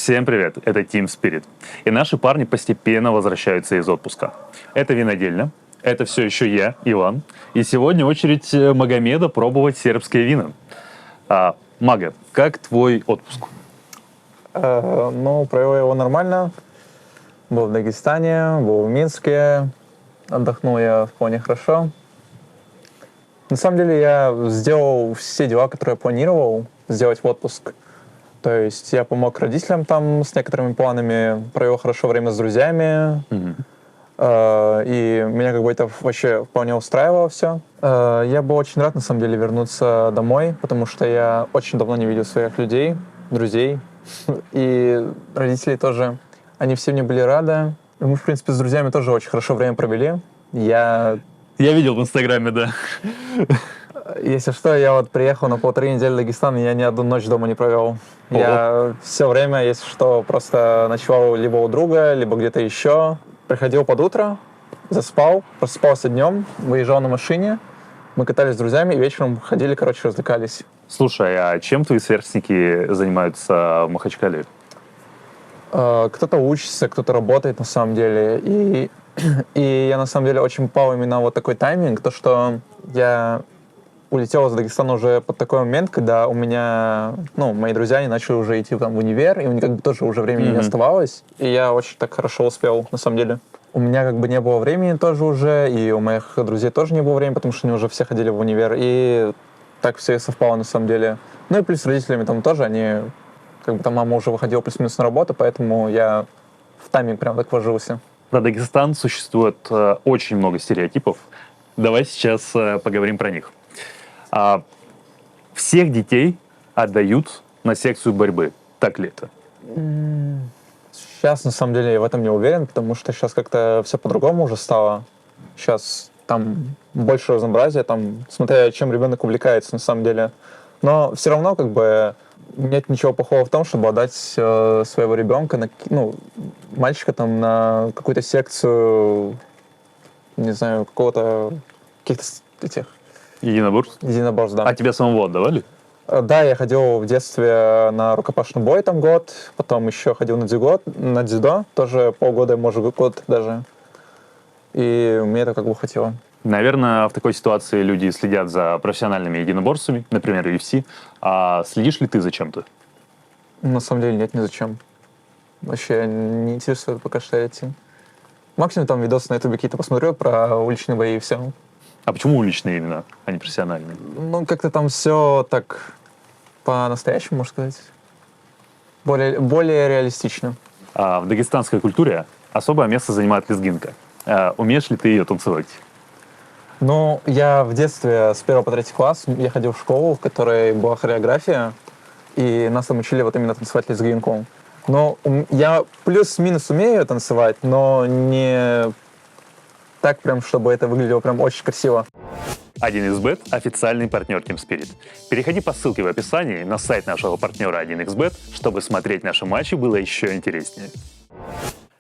Всем привет, это Team Spirit. И наши парни постепенно возвращаются из отпуска. Это винодельня, это все еще я, Иван. И сегодня очередь Магомеда пробовать сербские вина. Мага, как твой отпуск? Провел его нормально. Был в Дагестане, был в Минске. Отдохнул я вполне хорошо. На самом деле я сделал все дела, которые я планировал сделать в отпуск. То есть я помог родителям там с некоторыми планами, провел хорошо время с друзьями. И меня как бы это вообще вполне устраивало все. Я был очень рад, на самом деле, вернуться домой, потому что я очень давно не видел своих людей, друзей. И родителей тоже. Они все мне были рады. Мы, в принципе, с друзьями тоже очень хорошо время провели. Я видел в Инстаграме, да. Если что, я вот приехал на 1,5 недели в Дагестан, и я ни одну ночь дома не провел. Я все время, если что, просто ночевал либо у друга, либо где-то еще. Приходил под утро, заспал, просыпался днем, выезжал на машине, мы катались с друзьями и вечером ходили, развлекались. Слушай, а чем твои сверстники занимаются в Махачкале? Кто-то учится, кто-то работает на самом деле. И я на самом деле очень попал именно вот такой тайминг, то что я улетел из Дагестана уже под такой момент, когда у меня, мои друзья, они начали уже идти там в универ, и у них как бы тоже уже времени не оставалось. И я очень так хорошо успел, на самом деле. У меня как бы не было времени тоже уже, и у моих друзей тоже не было времени, потому что они уже все ходили в универ, и так все и совпало на самом деле. Ну и плюс с родителями там тоже, они, как бы там мама уже выходила плюс-минус на работу, поэтому я в тайминг прям так вложился. Про Дагестан существует очень много стереотипов. Давай сейчас поговорим про них. Всех детей отдают на секцию борьбы. Так ли это? Сейчас, на самом деле, я в этом не уверен, потому что сейчас как-то все по-другому уже стало. Сейчас там больше разнообразия, там, смотря чем ребенок увлекается, на самом деле. Но все равно, как бы, нет ничего плохого в том, чтобы отдать своего ребенка, мальчика там на какую-то секцию, не знаю, каких-то этих... Единоборств, да. А тебя самого отдавали? Да, я ходил в детстве на рукопашный бой там год, потом еще ходил на дзюдо, тоже полгода, может, год даже. И мне это как бы хватило. Наверное, в такой ситуации люди следят за профессиональными единоборствами, например, UFC. А следишь ли ты за чем-то? На самом деле нет, ни зачем. Вообще не интересует пока что эти. Максимум там видосы на ютубе какие-то посмотрю про уличные бои и все. А почему уличные именно, а не профессиональные? Как-то там все так по-настоящему, можно сказать. Более реалистично. А в дагестанской культуре особое место занимает лезгинка. Умеешь ли ты ее танцевать? Я в детстве с 1 по 3 класс я ходил в школу, в которой была хореография, и нас там учили вот именно танцевать лезгинку. Я плюс-минус умею танцевать, но не так прям, чтобы это выглядело прям очень красиво. 1xBet – официальный партнер Team Spirit. Переходи по ссылке в описании на сайт нашего партнера 1xBet, чтобы смотреть наши матчи было еще интереснее.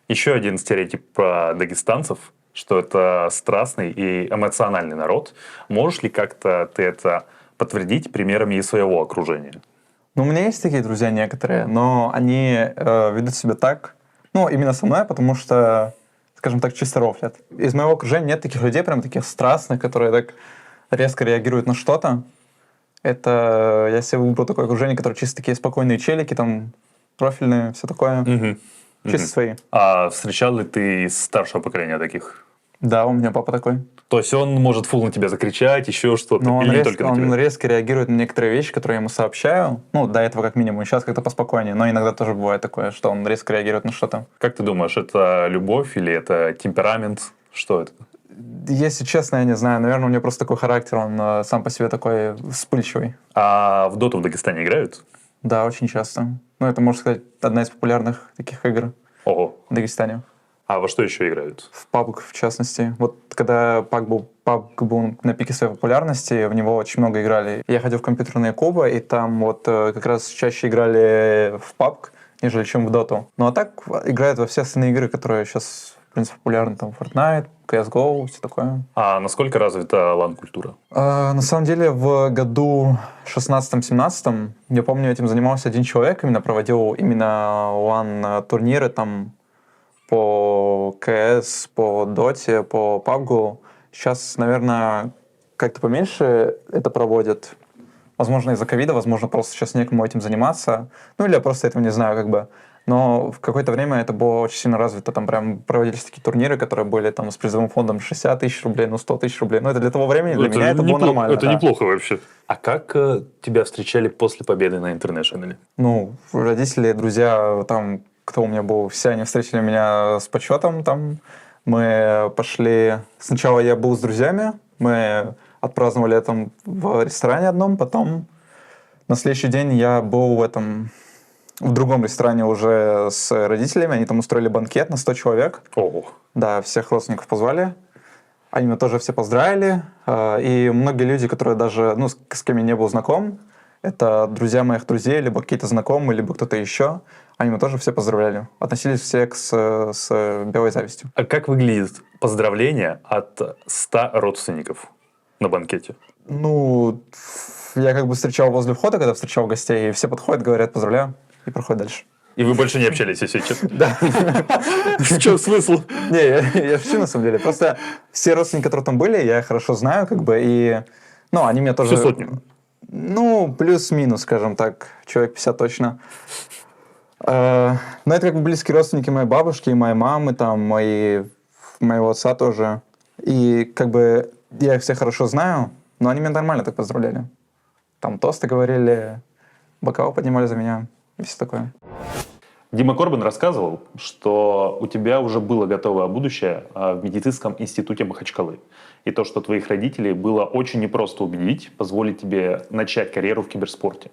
Еще один стереотип про дагестанцев, что это страстный и эмоциональный народ. Можешь ли как-то ты это подтвердить примерами из своего окружения? У меня есть такие друзья некоторые, но они ведут себя так, именно со мной, потому что, скажем так, чисто рофлят. Из моего окружения нет таких людей, прям таких страстных, которые так резко реагируют на что-то. Это я себе выбрал такое окружение, которое чисто такие спокойные челики, там, профильные, все такое. Чисто свои. А встречал ли ты из старшего поколения таких? Да, у меня папа такой. То есть он может фул на тебя закричать, еще что-то? Но или не только на тебя? Он резко реагирует на некоторые вещи, которые я ему сообщаю. До этого как минимум. Сейчас как-то поспокойнее. Но иногда тоже бывает такое, что он резко реагирует на что-то. Как ты думаешь, это любовь или это темперамент? Что это? Если честно, я не знаю. Наверное, у него просто такой характер. Он сам по себе такой вспыльчивый. А в доту в Дагестане играют? Да, очень часто. Это, можно сказать, одна из популярных таких игр в Дагестане. А во что еще играют? В PUBG, в частности. Вот когда PUBG был на пике своей популярности, в него очень много играли. Я ходил в компьютерные клубы, и там как раз чаще играли в PUBG, нежели чем в Доту. А так играют во все остальные игры, которые сейчас, в принципе, популярны. Там Fortnite, CSGO, все такое. А насколько развита лан-культура? На самом деле в году 16-17, я помню, этим занимался один человек, именно проводил именно лан-турниры там по КС, по Доте, по PUBG. Сейчас, наверное, как-то поменьше это проводят. Возможно, из-за ковида, возможно, просто сейчас некому этим заниматься. Ну, или я просто этого не знаю, как бы. Но в какое-то время это было очень сильно развито. Там прям проводились такие турниры, которые были там с призовым фондом 60 тысяч рублей, 100 тысяч рублей. Ну, это для того времени, для меня это было нормально. Это да. неплохо вообще. А как тебя встречали после победы на Интернешнале? Ну, родители, друзья, там, кто у меня был, все они встретили меня с почетом там. Мы пошли... Сначала я был с друзьями, мы отпраздновали это в ресторане одном, потом на следующий день я был в другом ресторане уже с родителями, они там устроили банкет на 100 человек. Ого. Да, всех родственников позвали. Они меня тоже все поздравили. И многие люди, которые даже, ну, с кем я не был знаком, это друзья моих друзей, либо какие-то знакомые, либо кто-то еще, они меня тоже все поздравляли. Относились все с белой завистью. А как выглядит поздравление от 100 родственников на банкете? Ну, я как бы встречал возле входа, когда встречал гостей, и все подходят, говорят «поздравляю», и проходят дальше. И вы больше не общались, если честно? Да. В чем смысл? Не, я шучу на самом деле. Просто все родственники, которые там были, я их хорошо знаю, как бы, и, ну, они меня тоже... Всю сотню? Ну, плюс-минус, скажем так, человек 50 точно. Но это как бы близкие родственники моей бабушки, моей мамы, там, моего отца тоже. И как бы я их всех хорошо знаю, но они меня нормально так поздравляли. Там тосты говорили, бокалы поднимали за меня и все такое. Дима Корбан рассказывал, что у тебя уже было готовое будущее в медицинском институте Махачкалы. И то, что твоих родителей было очень непросто убедить, позволить тебе начать карьеру в киберспорте.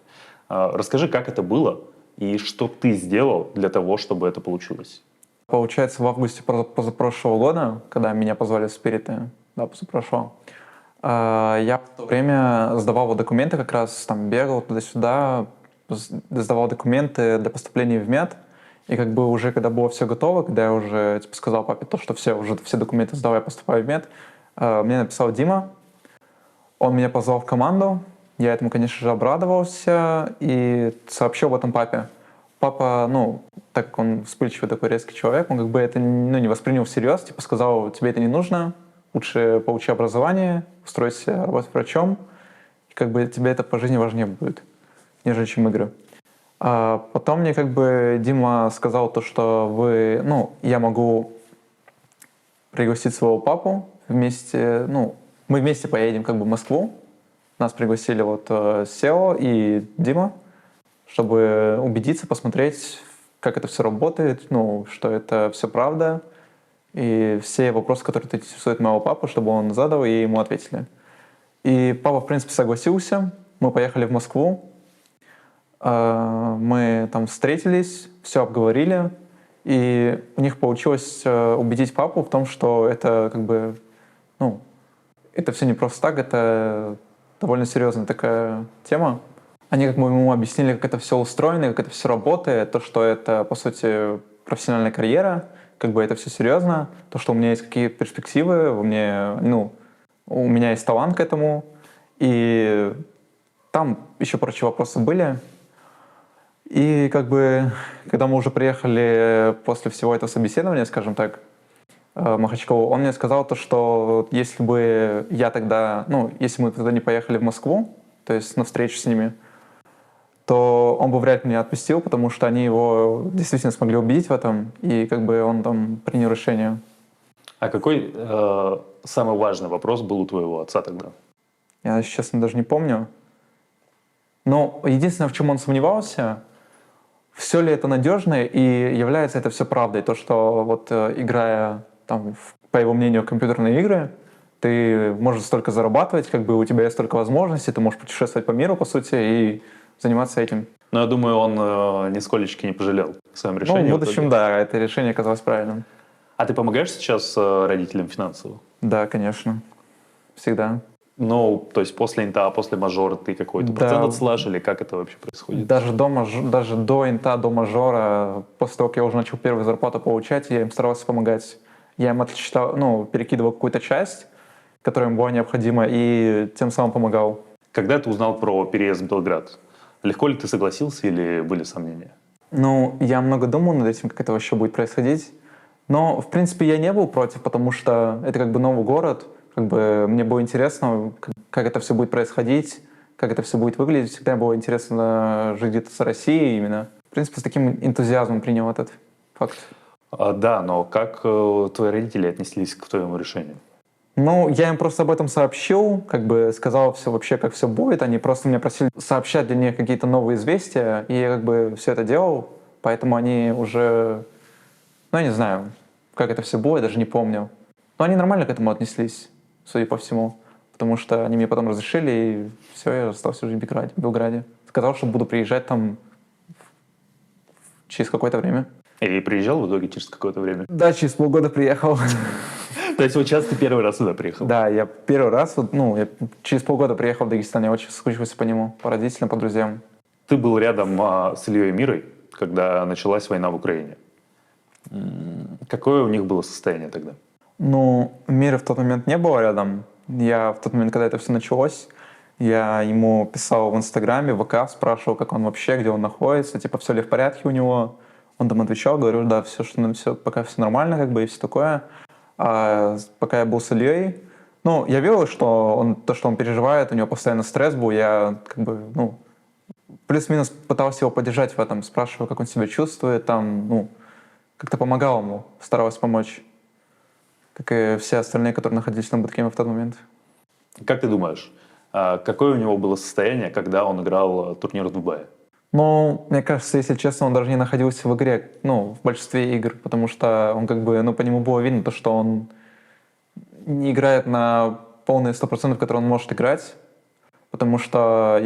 Расскажи, как это было и что ты сделал для того, чтобы это получилось? Получается, в августе позапрошлого года, когда меня позвали в Спириты, да, позапрошлого, я в то время сдавал документы как раз, там бегал туда-сюда, сдавал документы для поступления в мед. И как бы уже, когда было все готово, когда я уже типа, сказал папе то, что все документы сдал, я поступаю в мед, мне написал Дима, он меня позвал в команду, я этому, конечно же, обрадовался и сообщил об этом папе. Папа, ну, так как он вспыльчивый такой резкий человек, он как бы это не воспринял всерьез, типа сказал, тебе это не нужно, лучше получи образование, устройся работать врачом, и как бы тебе это по жизни важнее будет, нежели чем игры. А потом мне как бы Дима сказал то, что я могу пригласить своего папу вместе, мы вместе поедем как бы в Москву. Нас пригласили Сео и Дима, чтобы убедиться, посмотреть, как это все работает, что это все правда. И все вопросы, которые интересуют моего папу, чтобы он задал, и ему ответили. И папа, в принципе, согласился. Мы поехали в Москву. Мы там встретились, все обговорили, и у них получилось убедить папу в том, что это как бы, это все не просто так, это довольно серьезная такая тема. Они как бы ему объяснили, как это все устроено, как это все работает, то, что это, по сути, профессиональная карьера, как бы это все серьезно, то, что у меня есть какие-то перспективы, у меня есть талант к этому, и там еще прочие вопросы были. И как бы, когда мы уже приехали после всего этого собеседования, скажем так, в Махачкалу, он мне сказал то, что если бы я тогда, если мы тогда не поехали в Москву, то есть на встречу с ними, то он бы вряд ли меня отпустил, потому что они его действительно смогли убедить в этом, и как бы он там принял решение. А какой самый важный вопрос был у твоего отца тогда? Я, если честно, даже не помню. Но единственное, в чем он сомневался, все ли это надежно и является это все правдой. То, что играя, там, по его мнению, компьютерные игры, ты можешь столько зарабатывать, как бы у тебя есть столько возможностей, ты можешь путешествовать по миру, по сути, и заниматься этим. Но я думаю, он нисколечки не пожалел в своем решении. В будущем, да, это решение оказалось правильным. А ты помогаешь сейчас родителям финансово? Да, конечно. Всегда. То есть после инта, после мажора ты какой-то процент отсылаешь, или как это вообще происходит? Даже до инта, до мажора, после того, как я уже начал первую зарплату получать, я им старался помогать я им отчитал, ну, перекидывал какую-то часть, которая им была необходима, и тем самым помогал. Когда ты узнал про переезд в Белград, легко ли ты согласился или были сомнения? Ну, я много думал над этим, как это вообще будет происходить. Но, в принципе, я не был против, потому что это как бы новый город. Как бы мне было интересно, как это все будет происходить, как это все будет выглядеть. Всегда было интересно жить где-то с Россией именно. В принципе, с таким энтузиазмом принял этот факт. Да, но как твои родители отнеслись к твоему решению? Ну, я им просто об этом сообщил, как бы сказал все вообще, как все будет. Они просто меня просили сообщать для них какие-то новые известия, и я как бы все это делал. Поэтому они уже, ну, я не знаю, как это все было, я даже не помню. Но они нормально к этому отнеслись, судя по всему. Потому что они мне потом разрешили, и все, я остался жить в Белграде. Сказал, что буду приезжать там через какое-то время. И приезжал в итоге через какое-то время? Да, через полгода приехал. То есть вот сейчас ты первый раз сюда приехал? Да, я первый раз, вот, ну, я через полгода приехал в Дагестан, я очень соскучился по нему, по родителям, по друзьям. Ты был рядом с Ильей и Мирой, когда началась война в Украине. Какое у них было состояние тогда? Ну, Мира в тот момент не было рядом. Я в тот момент, когда это все началось, я ему писал в Инстаграме, в ВК, спрашивал, как он вообще, где он находится, типа, все ли в порядке у него. Он там отвечал, говорил, да, все, пока все нормально, как бы, и все такое. А пока я был с Ильей, ну, я видел, что он переживает, у него постоянно стресс был, я, как бы, ну, плюс-минус пытался его поддержать в этом, спрашивал, как он себя чувствует, там, ну, как-то помогал ему, старался помочь, как и все остальные, которые находились на буткемпе в тот момент. Как ты думаешь, какое у него было состояние, когда он играл турнир в Дубае? Ну, мне кажется, если честно, он даже не находился в игре, ну, в большинстве игр, потому что он как бы, ну, по нему было видно то, что он не играет на полные 100%, которые он может играть, потому что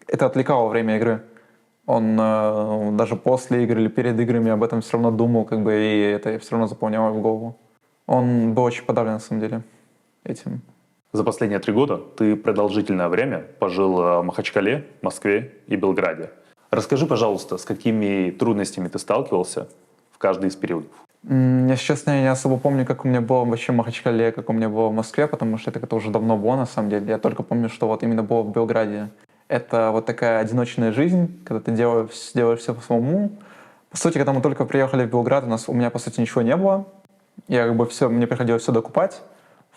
это отвлекало время игры. Он даже после игр или перед играми об этом все равно думал, как бы, и это все равно заполняло в голову. Он был очень подавлен, на самом деле, этим. За последние 3 года ты продолжительное время пожил в Махачкале, Москве и Белграде. Расскажи, пожалуйста, с какими трудностями ты сталкивался в каждый из периодов? Если честно, я не особо помню, как у меня было вообще в Махачкале, как у меня было в Москве, потому что это уже давно было, на самом деле. Я только помню, что вот именно было в Белграде. Это вот такая одиночная жизнь, когда ты делаешь все по своему. По сути, когда мы только приехали в Белград, у меня, по сути, ничего не было. Я как бы мне приходилось все докупать.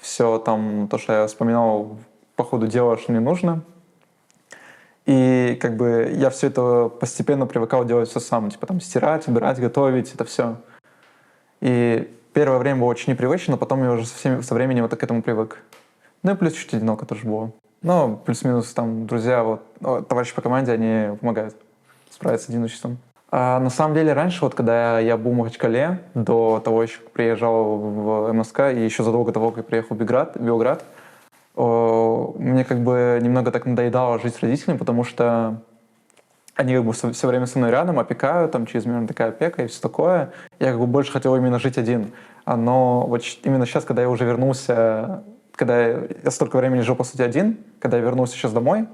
Все там, то, что я вспоминал по ходу дела, что мне нужно. И как бы я все это постепенно привыкал делать все сам. Типа там стирать, убирать, готовить, это все. И первое время было очень непривычно, но потом я уже со временем вот к этому привык. Ну и плюс чуть одиноко тоже было. Ну, плюс-минус там друзья, товарищи по команде, они помогают справиться с одиночеством. А на самом деле раньше, вот когда я был в Махачкале, до того еще как приезжал в МСК, и еще задолго до того, как приехал в Белград, мне как бы немного так надоедало жить с родителями, потому что они как бы все время со мной рядом, опекают, там чрезмерно такая опека и все такое. Я как бы больше хотел именно жить один. Но вот именно сейчас, когда я уже вернулся, когда я столько времени жил, по сути, один, когда я вернулся сейчас домой,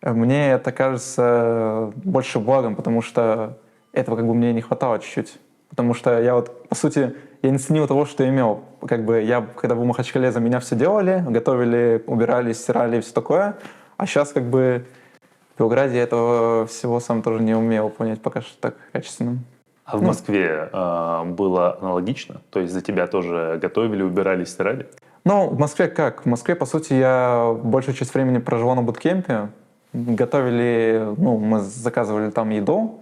мне это кажется больше благом, потому что этого как бы мне не хватало чуть-чуть. Потому что я вот, по сути, я не ценил того, что имел. Как бы я, когда был в Махачкале, за меня все делали, готовили, убирали, стирали и все такое. А сейчас как бы в Белграде я этого всего сам тоже не умел понять пока что так качественно. А в Москве было аналогично? То есть за тебя тоже готовили, убирали, стирали? Ну, в Москве как? В Москве, по сути, я большую часть времени проживал на буткемпе. Готовили, ну, мы заказывали там еду,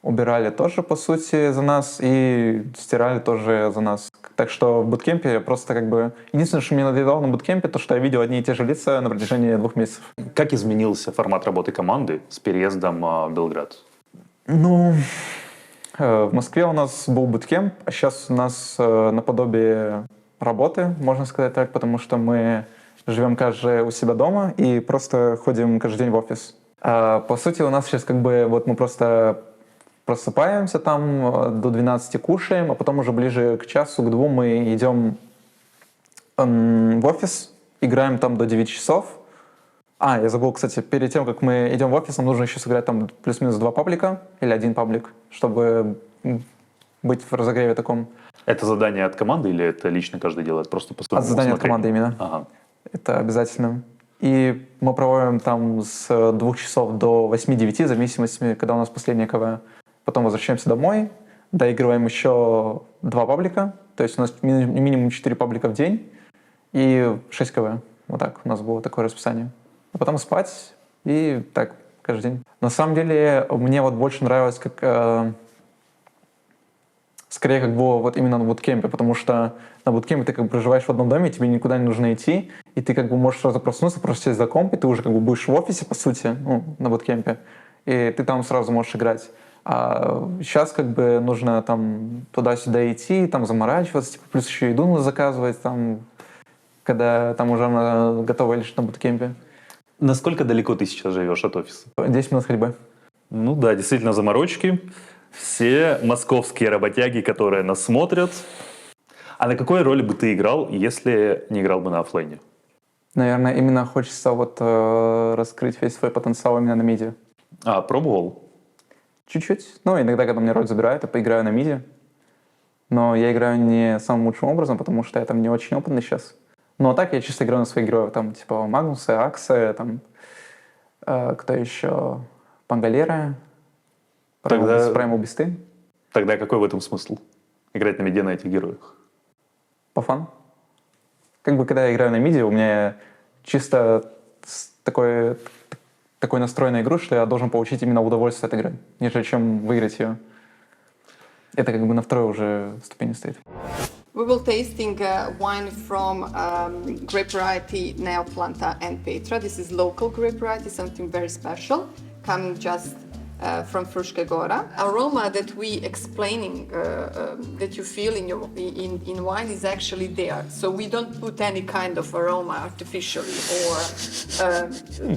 убирали тоже, по сути, за нас, и стирали тоже за нас. Так что в буткемпе я просто как бы... Единственное, что мне надоедало на буткемпе, то, что я видел одни и те же лица на протяжении 2 месяцев. Как изменился формат работы команды с переездом в Белград? Ну, в Москве у нас был буткемп, а сейчас у нас наподобие работы, можно сказать так, потому что мы живем каждый у себя дома и просто ходим каждый день в офис. По сути, у нас сейчас как бы вот мы просто просыпаемся там, до 12 кушаем, а потом уже ближе к часу, к 2 мы идем в офис, играем там до 9 часов. Я забыл, кстати, перед тем, как мы идем в офис, нам нужно еще сыграть там плюс-минус 2 паблика или 1 паблик, чтобы быть в разогреве таком. Это задание от команды или это лично каждый делает? Просто по своему От задания от усмотрению? команды именно. Ага. Это обязательно. И мы проводим там с 2 часов до 8-9, в зависимости, когда у нас последняя КВ. Потом возвращаемся домой, доигрываем еще 2 паблика, то есть у нас минимум 4 паблика в день и 6 КВ. Вот так у нас было такое расписание. А потом спать и так каждый день. На самом деле мне вот больше нравилось, как скорее как было вот именно на буткемпе, потому что на буткемпе ты как бы проживаешь в одном доме, тебе никуда не нужно идти, и ты как бы можешь сразу проснуться, просто сесть за комп, и ты уже как бы будешь в офисе, по сути, ну, на буткемпе, и ты там сразу можешь играть. А сейчас как бы нужно там туда-сюда идти, там заморачиваться, типа, плюс еще еду надо заказывать, там, когда там уже она готова лишь на буткемпе. Насколько далеко ты сейчас живешь от офиса? 10 минут ходьбы. Ну да, действительно заморочки. Все московские работяги, которые нас смотрят. А на какой роли бы ты играл, если не играл бы на оффлейне? Наверное, именно хочется вот раскрыть весь свой потенциал именно на миди. А, пробовал? Чуть-чуть. Ну, иногда, когда мне роль забирают, я поиграю на миди. Но я играю не самым лучшим образом, потому что я там не очень опытный сейчас. Но так я чисто играю на своих героев. Там типа Магнусы, Аксы, там кто еще? Пангалера, Тогда- Праймал Бесты. Тогда какой в этом смысл? Играть на миде на этих героях? По фан. Как бы когда я играю на миди, у меня чисто такой настрой на игру, что я должен получить именно удовольствие от игры, нежели чем выиграть ее. Это как бы на второй уже ступени стоит. We will tasting wine from grape variety Neoplanta and Petra. This is local grape variety, something very special, coming just from Fruška Gora. Aroma that we explaining that you feel in wine is actually there. So we don't put any kind of aroma artificially or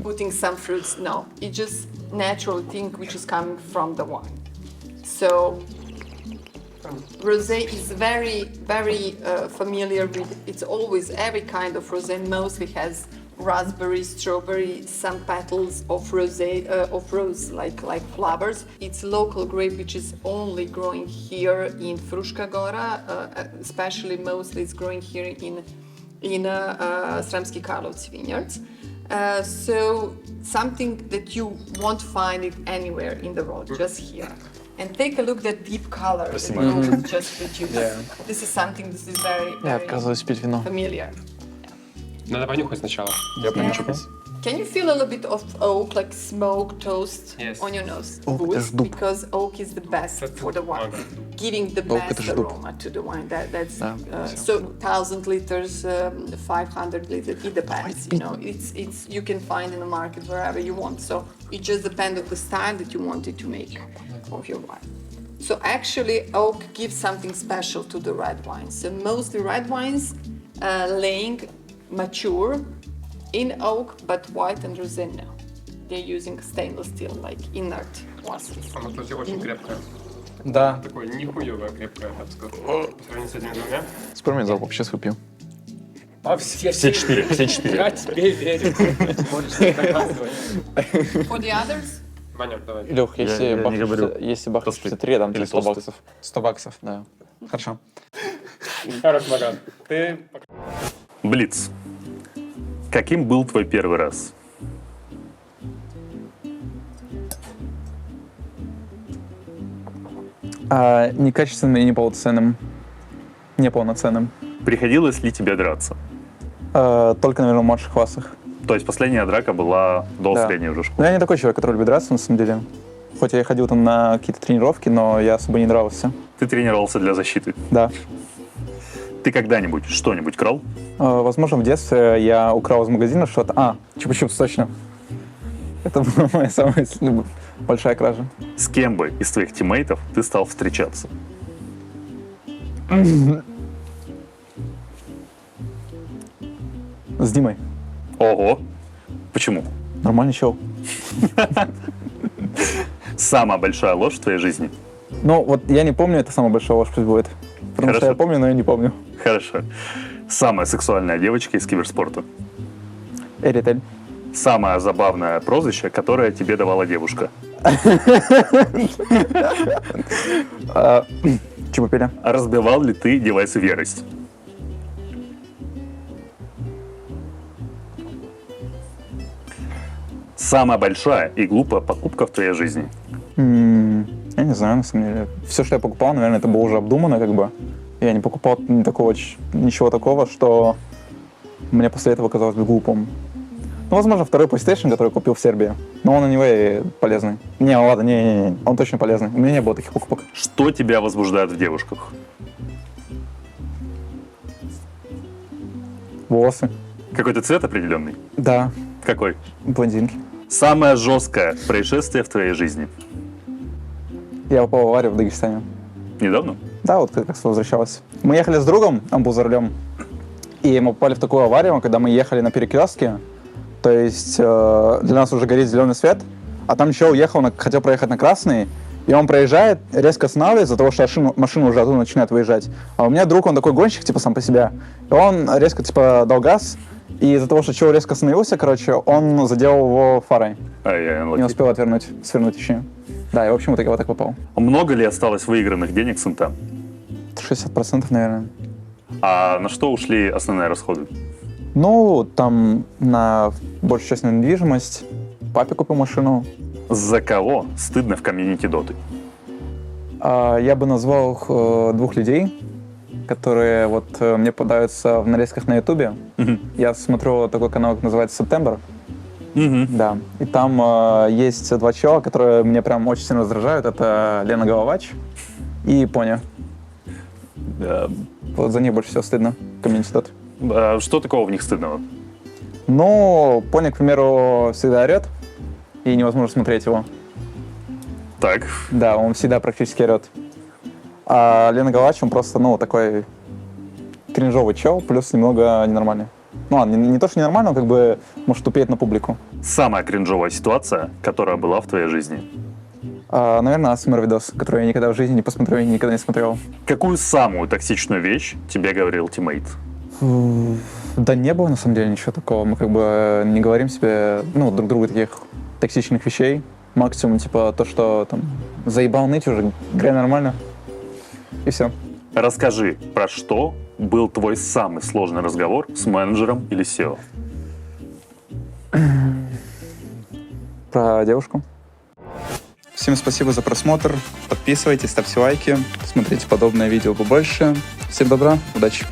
putting some fruits. No, it's just natural thing which is coming from the wine. So rosé is very, very familiar with. It's always every kind of rosé mostly has raspberry, strawberry, some petals of rosé, of rose like flowers. It's local grape which is only growing here in Fruška Gora, especially mostly it's growing here in Sremski Karlovci vineyards. So something that you won't find it anywhere in the world, just here. And take a look at deep color that we always just produce. Yeah. This is something. This is very, Я very отказываюсь пить вино. familiar. Надо понюхать сначала. Я понюхаю. Can you feel a little bit of oak, like smoke toast, Yes. on your nose? Oak, Good, это ж дуб. because oak is the best for the wine, giving the Oak, это best ж дуб. aroma to the wine. That's Да, so 1,000 liters, 500 liters. It depends. You know, it's you can find in the market wherever you want. So it just depends on the style that you wanted to make of your wine. So actually, oak gives something special to the red wines. So mostly red wines laying mature in oak, but white and rosé no. They're using stainless steel, like inert ones. Она, кстати, очень крепкая. Да. Такое нихуевая крепкая, я бы сказал. По сравнению с этими двумя. Спорь мне залпом, сейчас выпью. А все Все 4. Я тебе верю. Можешь не доказывать. For the others, Ваня, давай. Лех, если я не бахнешь говорю. если бахнешь Тосты. 63, я дам тебе Или 100 тосты. баксов. 100 баксов, да. Хорошо. Хороший Маган. Ты Блиц. Каким был твой первый раз? Некачественным и неполноценным. Неполноценным. Приходилось ли тебе драться? Только, наверное, в младших классах. То есть последняя драка была до Да. средней уже Но школы. я не такой человек, который любит драться, на самом деле. Хоть я и ходил там на какие-то тренировки, но я особо не дрался. Ты тренировался для защиты. Да. Ты когда-нибудь что-нибудь крал? Возможно, в детстве я украл из магазина что-то. Чупа-чупс, точно. Это была моя самая большая кража. С кем бы из твоих тиммейтов ты стал встречаться? С Димой. Ого! Почему? Нормальный чел. Самая большая ложь в твоей жизни? Ну, вот я не помню, это самая большая ложь пусть будет. Потому что Хорошо. я помню, но я не помню. Хорошо. Самая сексуальная девочка из киберспорта? Эритель. Самое забавное прозвище, которое тебе давала девушка? Че попили? А разбивал ли ты девайсы в ярость? Самая большая и глупая покупка в твоей жизни? Я не знаю, на самом деле. Все, что я покупал, наверное, это было уже обдумано, как бы. Я не покупал ничего такого, что мне после этого казалось бы глупым. Ну, возможно, второй PlayStation, который купил в Сербии. Но он anyway полезный. Не, ладно, не, он точно полезный. У меня не было таких покупок. Что тебя возбуждает в девушках? Волосы. Какой-то цвет определенный? Да, Какой? блондинки. Самое жесткое происшествие в твоей жизни? Я попал в аварию в Дагестане. Недавно? Да, вот как раз возвращалась. Мы ехали с другом, он был за рулем. И мы попали в такую аварию, когда мы ехали на перекрестке. То есть для нас уже горит зеленый свет, а там чел уехал, хотел проехать на красный, и он проезжает, резко останавливается, из-за того, что машина уже оттуда начинает выезжать. А у меня друг, он такой гонщик, типа, сам по себе. И он резко, типа, дал газ, и из-за того, что чел резко остановился, короче, он задел его фарой. Не успел свернуть еще. Да, и, в общем, вот я вот так попал. Много ли осталось выигранных денег с инта? 60%, наверное. А на что ушли основные расходы? Ну, там на большую часть на недвижимость. Папе купил машину. За кого стыдно в комьюнити доты? Я бы назвал их двух людей, которые вот мне попадаются в нарезках на Ютубе. Я смотрю такой канал, который называется September. Да. И там есть два чела, которые меня прям очень сильно раздражают. Это Лена Головач и Поня. Вот за них больше всего стыдно в комьюнити доты. А что такого в них стыдного? Ну, Поня, к примеру, всегда орет, и невозможно смотреть его. Так. Да, он всегда практически орет. А Лена Галач, он просто, ну, такой кринжовый чел, плюс немного ненормальный. Ну ладно, не то, что ненормальный, он как бы может тупеть на публику. Самая кринжовая ситуация, которая была в твоей жизни? Наверное, АСМР-видос, который я никогда в жизни не посмотрю и никогда не смотрел. Какую самую токсичную вещь тебе говорил тиммейт? Да не было, на самом деле, ничего такого. Мы как бы не говорим себе, ну, друг другу таких токсичных вещей. Максимум, типа, то, что там заебал ныть уже, играй нормально. И все. Расскажи, про что был твой самый сложный разговор с менеджером или SEO? Про девушку. Всем спасибо за просмотр. Подписывайтесь, ставьте лайки. Смотрите подобное видео побольше. Всем добра, удачи.